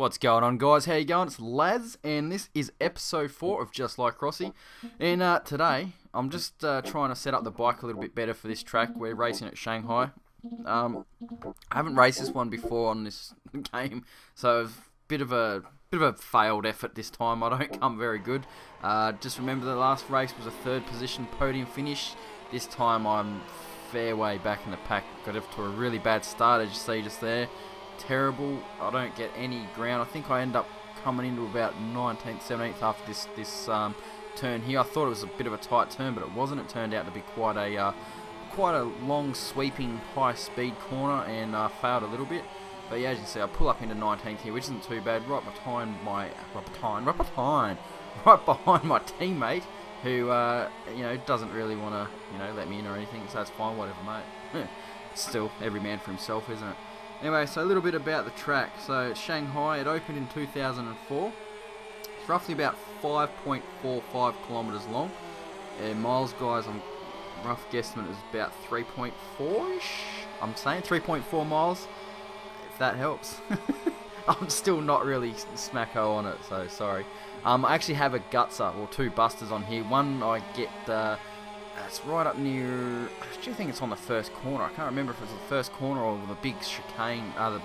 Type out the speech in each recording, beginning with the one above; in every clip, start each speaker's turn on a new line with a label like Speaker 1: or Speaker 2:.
Speaker 1: What's going on, guys? How you going? It's Laz, and this is episode 4 of Just Like Rossi. And today, I'm just trying to set up the bike a little bit better for this track. We're racing at Shanghai. I haven't raced this one before on this game, so a bit of a failed effort this time. I don't come very good. Just remember the last race was a third position podium finish. This time I'm fair way back in the pack. Got off to a really bad start, as you see just there. Terrible. I don't get any ground. I think I end up coming into about 19th, 17th after this turn here. I thought it was a bit of a tight turn, but it wasn't. It turned out to be quite a long, sweeping, high-speed corner, and failed a little bit. But yeah, as you can see, I pull up into 19th here, which isn't too bad. Right behind my teammate, who doesn't really want to let me in or anything. So that's fine, whatever, mate. Still, every man for himself, isn't it? Anyway, so a little bit about the track. So it's Shanghai. It opened in 2004. It's roughly about 5.45 kilometres long. And miles, guys, I'm rough guesstimate is about 3.4-ish. I'm saying 3.4 miles, if that helps. I'm still not really smacko on it, so sorry. I actually have a gutser, or two busters on here. One I get, it's right up near, I think it's on the first corner. I can't remember if it's the first corner or the big chicane, the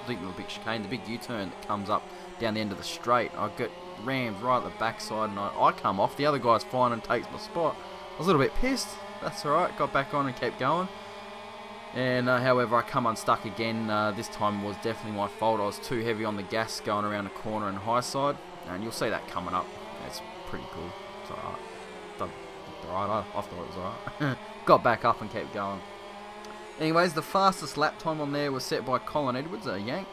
Speaker 1: big U-turn that comes up down the end of the straight. I get rammed right at the backside, and I come off. The other guy's fine and takes my spot. I was a little bit pissed. That's alright, got back on and kept going. And however, I come unstuck again. This time was definitely my fault. I was too heavy on the gas going around the corner and high side, and you'll see that coming up. It's pretty cool. It's alright. I thought it was alright. Got back up and kept going. Anyways, the fastest lap time on there was set by Colin Edwards, a Yank.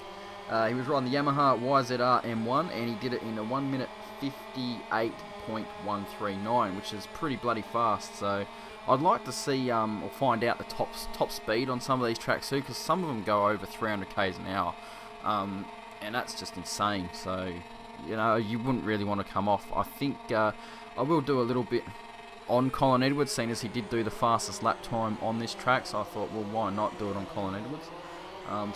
Speaker 1: He was riding the Yamaha YZR M1, and he did it in a 1 minute 58.139, which is pretty bloody fast. So I'd like to see or find out the top speed on some of these tracks too, because some of them go over 300 k's an hour, and that's just insane. So you wouldn't really want to come off. I think I will do a little bit on Colin Edwards, seeing as he did do the fastest lap time on this track, so I thought, well, why not do it on Colin Edwards?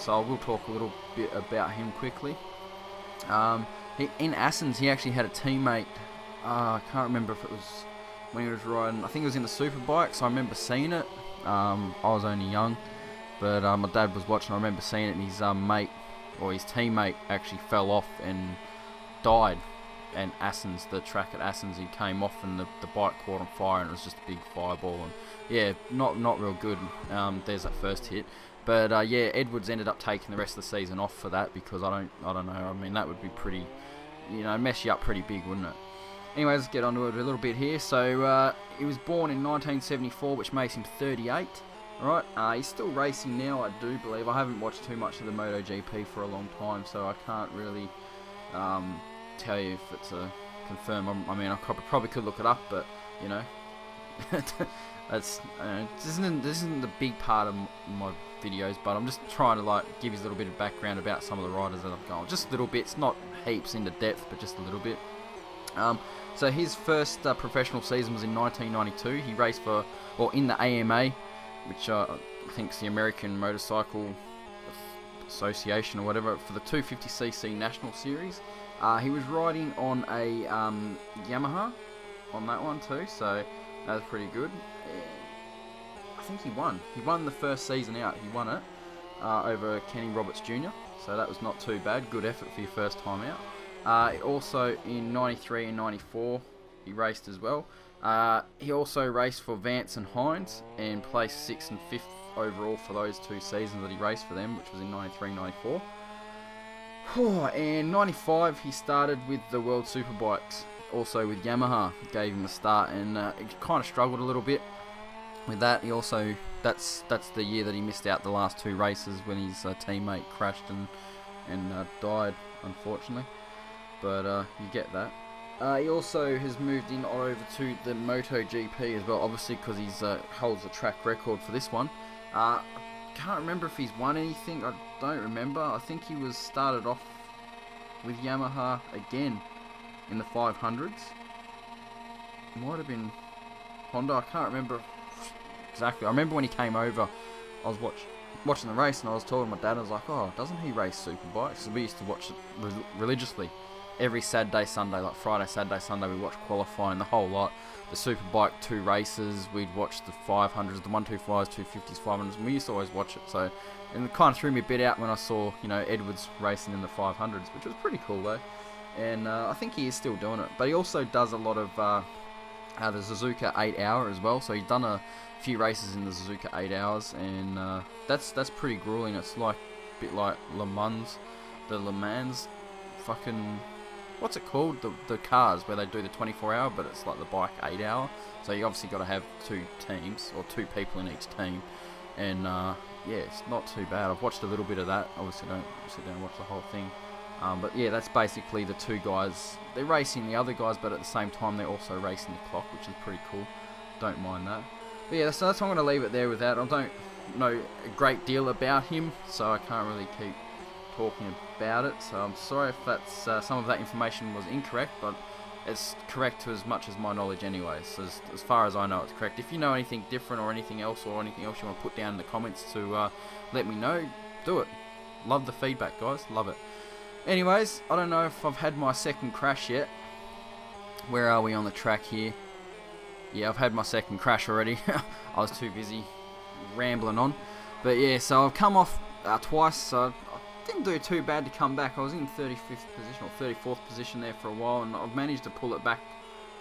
Speaker 1: So I will talk a little bit about him quickly. In Athens, he actually had a teammate. I can't remember if it was when he was riding. I think it was in the Superbike, so I remember seeing it. I was only young, but my dad was watching. I remember seeing it, and his mate, or his teammate, actually fell off and died. And Athens, the track at Athens, he came off and the bike caught on fire, and it was just a big fireball, and yeah, not real good. There's that first hit, but yeah, Edwards ended up taking the rest of the season off for that, because I don't know. I mean, that would be pretty, mess you up pretty big, wouldn't it? Anyways, let's get onto it a little bit here. So he was born in 1974, which makes him 38. Right, he's still racing now, I do believe. I haven't watched too much of the MotoGP for a long time, so I can't really tell you if it's a confirm. I mean, I probably could look it up, but that's this isn't the big part of my videos, but I'm just trying to give you a little bit of background about some of the riders that I've gone, just little bits, not heaps into depth, but just a little bit. So his first professional season was in 1992. He raced in the AMA, which I think is the American Motorcycle Association or whatever, for the 250cc National Series. He was riding on a Yamaha on that one too, so that was pretty good. I think he won. He won the first season out. He won it over Kenny Roberts Jr., so that was not too bad. Good effort for your first time out. Also in 93 and 94, he raced as well. He also raced for Vance and Hines and placed 6th and 5th overall for those 2 seasons that he raced for them, which was in 93 and 94. And 95, he started with the World Superbikes, also with Yamaha. Gave him a start, and he kind of struggled a little bit with that. He also, that's the year that he missed out the last 2 races when his teammate crashed and died, unfortunately. But you get that. He also has moved in over to the MotoGP as well, obviously, because he holds the track record for this one. Can't remember if he's won anything. I don't remember. I think he was started off with Yamaha again in the 500s. It might have been Honda. I can't remember exactly. I remember when he came over, I was watching the race, and I was talking to my dad. I was like, "Oh, doesn't he race superbikes?" So we used to watch it religiously every Saturday, Sunday, like Friday, Saturday, Sunday. We watched qualifying, the whole lot. The superbike 2 races. We'd watch the 500s, the 125s, 250s, 500s. And we used to always watch it. So, and it kind of threw me a bit out when I saw, you know, Edwards racing in the 500s, which was pretty cool though. And I think he is still doing it. But he also does a lot of the Suzuka 8 Hour as well. So he's done a few races in the Suzuka 8 Hours, and that's pretty grueling. It's like a bit like Le Mans, fucking, what's it called? The cars where they do the 24-hour, but it's like the bike 8 Hour. So you obviously got to have 2 teams or 2 people in each team, and yeah, it's not too bad. I've watched a little bit of that. Obviously, don't sit down and watch the whole thing. But yeah, that's basically the 2 guys. They're racing the other guys, but at the same time, they're also racing the clock, which is pretty cool. Don't mind that. But yeah, so that's why I'm going to leave it there with that. I don't know a great deal about him, so I can't really keep talking about it. So I'm sorry if that's some of that information was incorrect, but it's correct to as much as my knowledge anyway. So as far as I know, it's correct. If you know anything different or anything else you want to put down in the comments to let me know, do it. Love the feedback, guys. Love it. Anyways, I don't know if I've had my second crash yet. Where are we on the track here? Yeah, I've had my second crash already. I was too busy rambling on. But yeah, so I've come off twice, so I didn't do too bad to come back. I was in 35th position or 34th position there for a while, and I've managed to pull it back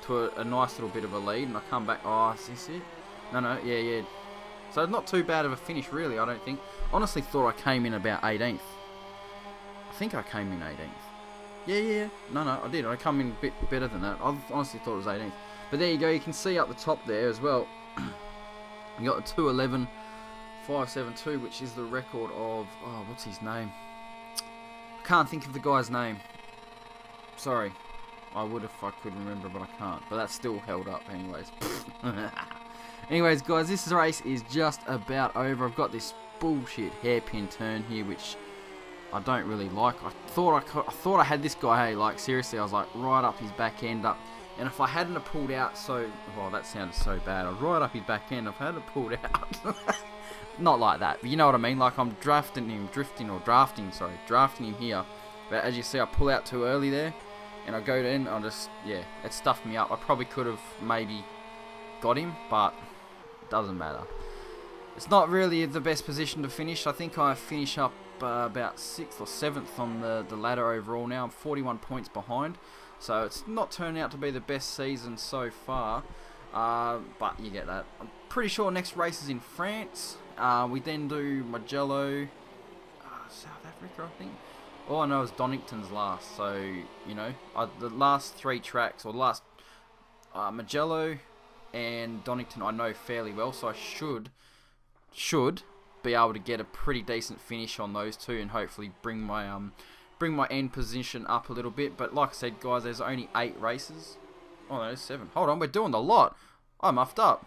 Speaker 1: to a nice little bit of a lead, and I come back. Oh, is this it? No, yeah. So not too bad of a finish, really, I don't think. Honestly thought I came in about 18th. I think I came in 18th. Yeah. No, I did. I come in a bit better than that. I honestly thought it was 18th. But there you go. You can see up the top there as well. You got a 2:11.572, which is the record of, oh, what's his name? I can't think of the guy's name. Sorry. I would if I could remember, but I can't. But that's still held up anyways. Anyways, guys, this race is just about over. I've got this bullshit hairpin turn here, which I don't really like. I thought I had this guy, hey, like seriously, I was like right up his back end up. And if I hadn't have pulled out well, that sounded so bad. I was right up his back end. If I hadn't pulled out, not like that, but you know what I mean. Like I'm drafting him here. But as you see, I pull out too early there, and I go in. Yeah, it stuffed me up. I probably could have maybe got him, but it doesn't matter. It's not really the best position to finish. I think I finish up about 6th or 7th on the ladder overall now. I'm 41 points behind. So it's not turned out to be the best season so far, but you get that. I'm pretty sure next race is in France. We then do Mugello, South Africa, I think. All I know is Donington's last. So you know, the last 3 tracks, or the last Mugello and Donington, I know fairly well. So I should be able to get a pretty decent finish on those 2, and hopefully bring my end position up a little bit. But like I said, guys, there's only 8 races. Oh, no, there's 7. Hold on, we're doing the lot. I muffed up.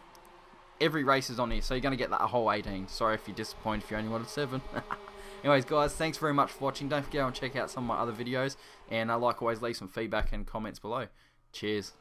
Speaker 1: Every race is on here, so you're going to get that whole 18. Sorry if you're disappointed if you only wanted 7. Anyways, guys, thanks very much for watching. Don't forget to check out some of my other videos. And like always, leave some feedback and comments below. Cheers.